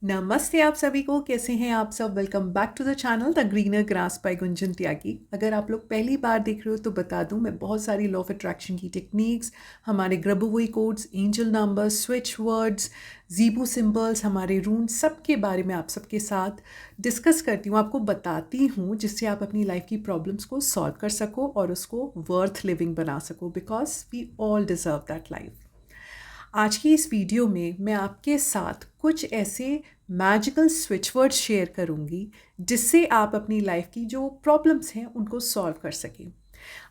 नमस्ते आप सभी को, कैसे हैं आप सब। Welcome back to the channel the greener grass by Gunjan Tyagi. अगर आप लोग पहली बार देख रहे हो तो बता दूं, मैं बहुत सारी लॉ ऑफ अट्रैक्शन की टेक्निक्स, हमारे Grabovoi codes, angel numbers, switch words, Zibu symbols, हमारे रून, सब के बारे में आप सबके साथ डिस्कस करती हूँ, आपको बताती हूँ, जिससे आप अपनी लाइफ की प्रॉब्लम्स को सॉल्व कर सको और उसको वर्थ लिविंग बना सको, because we all deserve that life. आज की इस वीडियो में मैं आपके साथ कुछ ऐसे मैजिकल स्विच वर्ड्स शेयर करूंगी जिससे आप अपनी लाइफ की जो प्रॉब्लम्स हैं उनको सॉल्व कर सकें।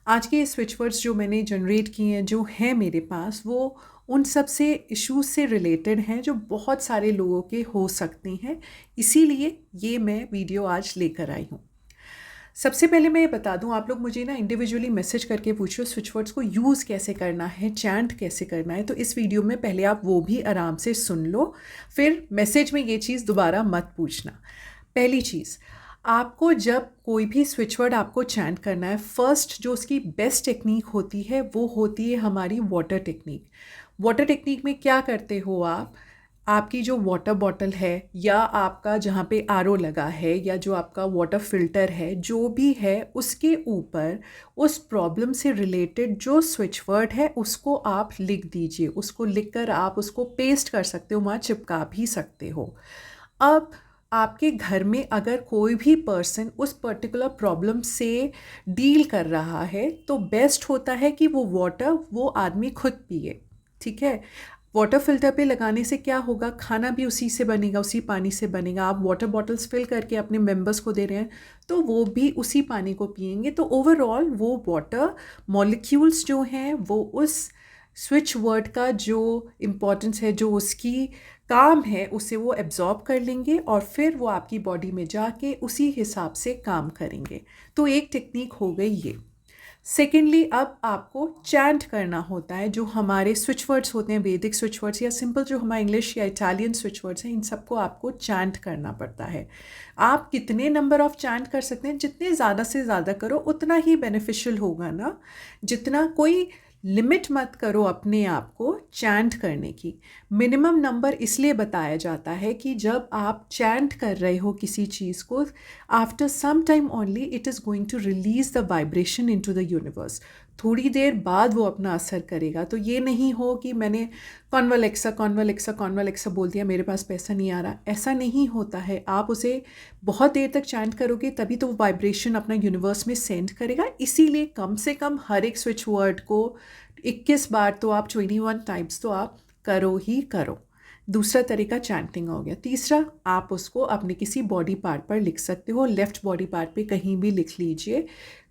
आज के स्विच वर्ड्स जो मैंने जनरेट किए हैं, जो हैं मेरे पास, वो उन सब से इश्यूज से रिलेटेड हैं जो बहुत सारे लोगों के हो सकते हैं, इसीलिए ये मैं वीडियो आज लेकर आई हूँ। सबसे पहले मैं ये बता दूं, आप लोग मुझे ना इंडिविजुअली मैसेज करके पूछ रहे हो स्विच वर्ड्स को यूज़ कैसे करना है, चैंट कैसे करना है, तो इस वीडियो में पहले आप वो भी आराम से सुन लो, फिर मैसेज में ये चीज़ दोबारा मत पूछना। पहली चीज़, आपको जब कोई भी स्विच वर्ड आपको चैंट करना है, फर्स्ट जो उसकी बेस्ट टेक्निक होती है वो होती है हमारी वाटर टेक्निक। वाटर टेक्निक में क्या करते हो आप, आपकी जो वाटर बॉटल है या आपका जहाँ पे आरओ लगा है या जो आपका वाटर फिल्टर है, जो भी है, उसके ऊपर उस प्रॉब्लम से रिलेटेड जो स्विच वर्ड है उसको आप लिख दीजिए। उसको लिखकर आप उसको पेस्ट कर सकते हो, वहाँ चिपका भी सकते हो। अब आपके घर में अगर कोई भी पर्सन उस पर्टिकुलर प्रॉब्लम से डील कर रहा है तो बेस्ट होता है कि वो वाटर वो आदमी खुद पिए। ठीक है, वाटर फिल्टर पे लगाने से क्या होगा, खाना भी उसी से बनेगा, उसी पानी से बनेगा। आप वाटर बॉटल्स फिल करके अपने मेंबर्स को दे रहे हैं तो वो भी उसी पानी को पिएंगे, तो ओवरऑल वो वाटर मॉलिक्यूल्स जो हैं वो उस स्विच वर्ड का जो इम्पोर्टेंस है, जो उसकी काम है, उसे वो एब्जॉर्ब कर लेंगे और फिर वो आपकी बॉडी में जाके उसी हिसाब से काम करेंगे। तो एक टेक्निक हो गई ये। सेकेंडली, अब आपको चैंट करना होता है। जो हमारे स्विच वर्ड्स होते हैं, वैदिक स्विच वर्ड्स या सिंपल जो हमारे इंग्लिश या इटालियन स्विच वर्ड्स हैं, इन सबको आपको चैंट करना पड़ता है। आप कितने नंबर ऑफ चैंट कर सकते हैं, जितने ज़्यादा से ज़्यादा करो उतना ही बेनिफिशियल होगा ना। जितना, कोई लिमिट मत करो अपने आप को चैंट करने की। मिनिमम नंबर इसलिए बताया जाता है कि जब आप चैंट कर रहे हो किसी चीज़ को, after some time only it is going to release the vibration into the universe. थोड़ी देर बाद वो अपना असर करेगा। तो ये नहीं हो कि मैंने कॉन्वलेक्सा कॉन्वलेक्सा कॉन्वलेक्सा बोल दिया, मेरे पास पैसा नहीं आ रहा, ऐसा नहीं होता है। आप उसे बहुत देर तक चैंट करोगे तभी तो वो वाइब्रेशन अपना यूनिवर्स में सेंड करेगा। इसीलिए कम से कम हर एक स्विच वर्ड को 21 बार तो आप, 21 टाइम्स तो आप करो ही करो। दूसरा तरीका चैंटिंग हो गया। तीसरा, आप उसको अपने किसी बॉडी पार्ट पर लिख सकते हो। लेफ्ट बॉडी पार्ट पे कहीं भी लिख लीजिए,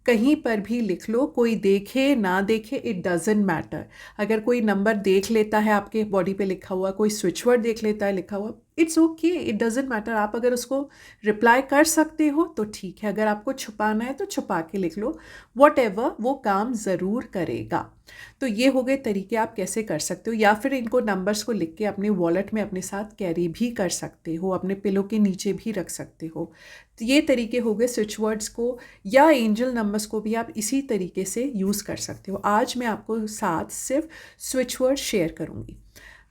कहीं पर भी लिख लो, कोई देखे ना देखे इट डजेंट मैटर। अगर कोई नंबर देख लेता है आपके बॉडी पे लिखा हुआ, कोई स्विच वर्ड देख लेता है लिखा हुआ, it's okay, it doesn't matter. आप अगर उसको रिप्लाई कर सकते हो तो ठीक है, अगर आपको छुपाना है तो छुपा के लिख लो, वॉट एवर, वो काम ज़रूर करेगा। तो ये हो गए तरीके आप कैसे कर सकते हो। या फिर इनको नंबर्स को लिख के अपने वॉलेट में अपने साथ कैरी भी कर सकते हो, अपने पिलो के नीचे भी रख सकते हो। तो ये तरीके हो गए स्विच वर्ड्स को, या एंजल नंबर्स को भी आप इसी तरीके से यूज़ कर सकते हो। आज मैं आपको साथ सिर्फ स्विच वर्ड शेयर करूँगी।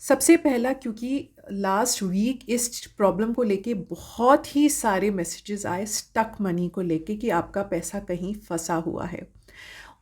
सबसे पहला, क्योंकि लास्ट वीक इस प्रॉब्लम को लेके बहुत ही सारे मैसेजेस आए स्टक मनी को लेके कि आपका पैसा कहीं फंसा हुआ है,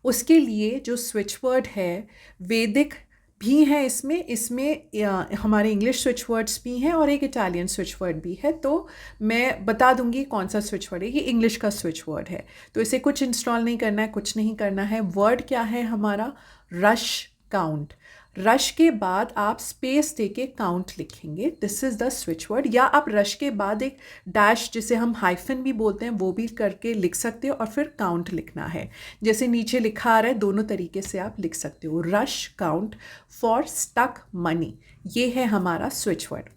उसके लिए जो स्विच वर्ड है, वैदिक भी है इसमें, हमारे इंग्लिश स्विच वर्ड्स भी हैं और एक इटालियन स्विच वर्ड भी है। तो मैं बता दूंगी कौन सा स्विच वर्ड है। ये इंग्लिश का स्विच वर्ड है, तो इसे कुछ इंस्टॉल नहीं करना है, कुछ नहीं करना है। वर्ड क्या है हमारा, रश काउंट। रश के बाद आप स्पेस देके काउंट लिखेंगे, this is the switch word. या आप रश के बाद एक डैश, जिसे हम हाइफन भी बोलते हैं, वो भी करके लिख सकते हो और फिर काउंट लिखना है। जैसे नीचे लिखा आ रहा है, दोनों तरीके से आप लिख सकते हो, rush count for stuck money. ये है हमारा स्विच वर्ड।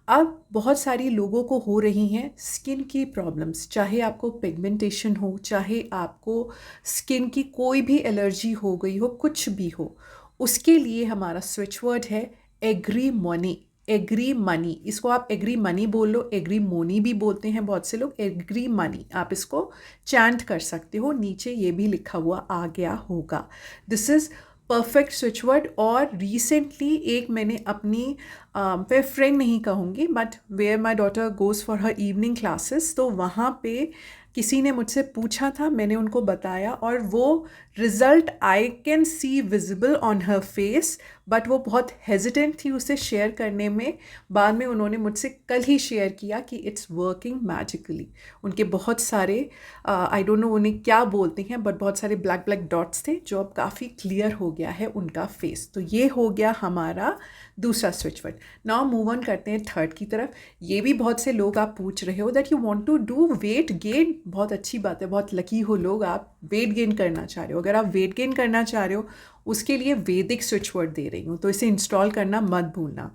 अब बहुत सारी लोगों को हो रही हैं स्किन की प्रॉब्लम्स, चाहे आपको पिगमेंटेशन हो, चाहे आपको स्किन की कोई भी एलर्जी हो गई हो, कुछ भी हो, उसके लिए हमारा स्विच वर्ड है एग्री मनी। एग्री मनी, इसको आप एग्री मनी बोल लो, एग्री मोनी भी बोलते हैं बहुत से लोग, एग्री मनी आप इसको चैंट कर सकते हो। नीचे ये भी लिखा हुआ आ गया होगा, this is perfect switch word. और रिसेंटली एक मैंने अपनी मैं फ्रेंड नहीं कहूँगी but where my daughter goes for her evening classes, तो वहाँ पे किसी ने मुझसे पूछा था, मैंने उनको बताया और वो result I can see visible on her face, but वो बहुत हेजिटेंट थी उसे शेयर करने में। बाद में उन्होंने मुझसे कल ही शेयर किया कि इट्स वर्किंग मैजिकली। उनके बहुत सारे आई डोंट नो उन्हें क्या बोलते हैं, बट बहुत सारे ब्लैक ब्लैक डॉट्स थे जो अब काफ़ी क्लियर हो गया है उनका फेस। तो ये हो गया हमारा दूसरा switch word. Now move on करते हैं थर्ड की तरफ। ये भी बहुत से लोग आप पूछ रहे हो that you want to do weight gain. बहुत अच्छी बात है, बहुत लकी हो लोग, आप वेट गेन करना चाह रहे हो। अगर आप वेट गेन करना चाह रहे हो उसके लिए वैदिक स्विच वर्ड दे रही हूँ, तो इसे इंस्टॉल करना मत भूलना।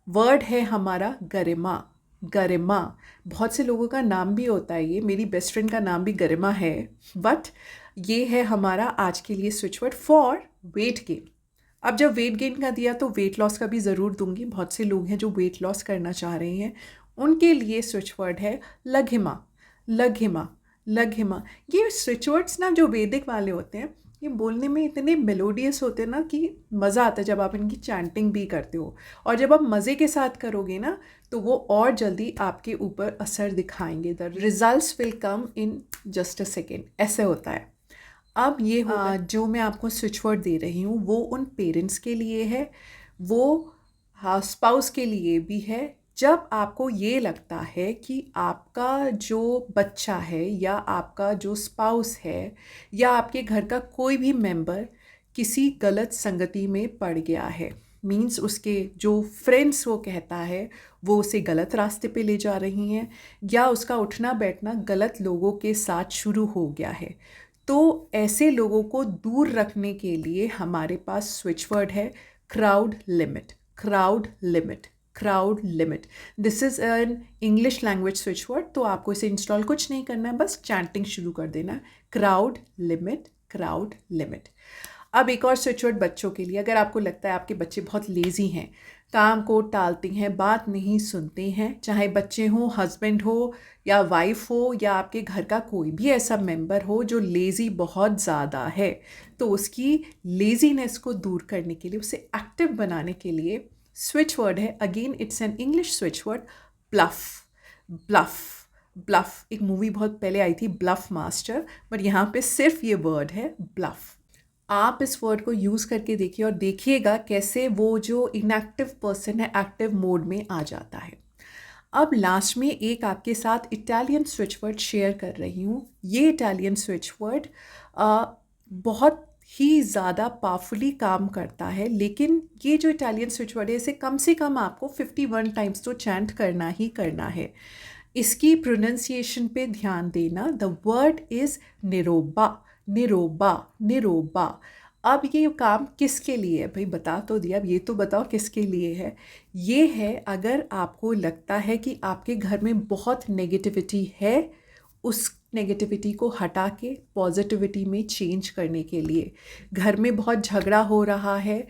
वर्ड है हमारा गरिमा। गरिमा, बहुत से लोगों का नाम भी होता है, ये मेरी बेस्ट फ्रेंड का नाम भी गरिमा है, बट ये है हमारा आज के लिए switch word for weight gain. अब जब वेट गेन का दिया तो वेट लॉस का भी ज़रूर दूंगी। बहुत से लोग हैं जो वेट लॉस करना चाह रहे हैं, उनके लिए स्विच वर्ड है लघिमा। लघिमा, लघिमा। ये स्विच वर्ड्स ना जो वैदिक वाले होते हैं, ये बोलने में इतने मेलोडियस होते हैं ना कि मज़ा आता है जब आप इनकी चैंटिंग भी करते हो। और जब आप मज़े के साथ करोगे ना तो वो और जल्दी आपके ऊपर असर दिखाएंगे। The results will come in just a second, ऐसे होता है। अब ये होगा जो मैं आपको स्विच वर्ड दे रही हूँ वो उन पेरेंट्स के लिए है, वो स्पाउस के लिए भी है। जब आपको ये लगता है कि आपका जो बच्चा है या आपका जो स्पाउस है या आपके घर का कोई भी मेंबर किसी गलत संगति में पड़ गया है, मीन्स उसके जो फ्रेंड्स वो कहता है वो उसे गलत रास्ते पे ले जा रही हैं, या उसका उठना बैठना गलत लोगों के साथ शुरू हो गया है, तो ऐसे लोगों को दूर रखने के लिए हमारे पास स्विच वर्ड है crowd limit. Crowd limit, crowd limit. This is an English language switch word, तो आपको इसे इंस्टॉल कुछ नहीं करना है, बस चैंटिंग शुरू कर देना है। Crowd limit, crowd limit. अब एक और स्विच वर्ड बच्चों के लिए। अगर आपको लगता है आपके बच्चे बहुत लेज़ी हैं, काम को टालते हैं, बात नहीं सुनते हैं, चाहे बच्चे हों, हस्बैंड हो या वाइफ हो या आपके घर का कोई भी ऐसा मेंबर हो जो लेज़ी बहुत ज़्यादा है, तो उसकी लेज़ीनेस को दूर करने के लिए, उसे एक्टिव बनाने के लिए स्विच वर्ड है, again it's an English switch word, bluff. Bluff, bluff. एक मूवी बहुत पहले आई थी ब्लफ मास्टर, बट यहाँ पे सिर्फ ये वर्ड है ब्लफ। आप इस वर्ड को यूज़ करके देखिए और देखिएगा कैसे वो जो इनएक्टिव पर्सन है एक्टिव मोड में आ जाता है। अब लास्ट में एक आपके साथ इटालियन स्विच वर्ड शेयर कर रही हूँ। ये इटालियन स्विच वर्ड बहुत ही ज़्यादा पावरफुली काम करता है, लेकिन ये जो इटालियन स्विच वर्ड है इसे कम से कम आपको 51 टाइम्स तो चैंट करना ही करना है। इसकी प्रोनाउंसिएशन पे ध्यान देना। द वर्ड इज़ निरोबा। निरोबा, निरोबा। अब ये काम किसके लिए है भाई, बता तो दिया, अब ये तो बताओ किसके लिए है। ये है अगर आपको लगता है कि आपके घर में बहुत नेगेटिविटी है, उस नेगेटिविटी को हटा के पॉजिटिविटी में चेंज करने के लिए। घर में बहुत झगड़ा हो रहा है,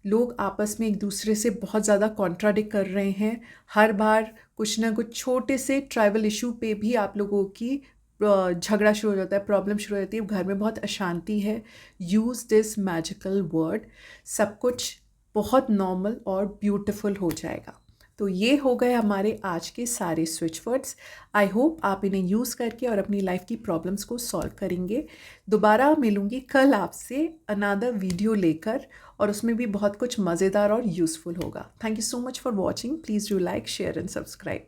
लोग आपस में एक दूसरे से बहुत ज़्यादा कॉन्ट्राडिक्ट कर रहे हैं, हर बार कुछ ना कुछ छोटे से ट्राइबल इशू पे भी आप लोगों की झगड़ा शुरू हो जाता है, प्रॉब्लम शुरू हो जाती है, घर में बहुत अशांति है। यूज़ दिस मैजिकल वर्ड, सब कुछ बहुत नॉर्मल और ब्यूटीफुल हो जाएगा। तो ये हो गए हमारे आज के सारे स्विच वर्ड्स। आई होप आप इन्हें यूज़ करके और अपनी लाइफ की प्रॉब्लम्स को सॉल्व करेंगे। दोबारा मिलूँगी कल आपसे अनदर वीडियो लेकर, और उसमें भी बहुत कुछ मज़ेदार और यूज़फुल होगा। Thank you so much for watching. Please do like, share and subscribe.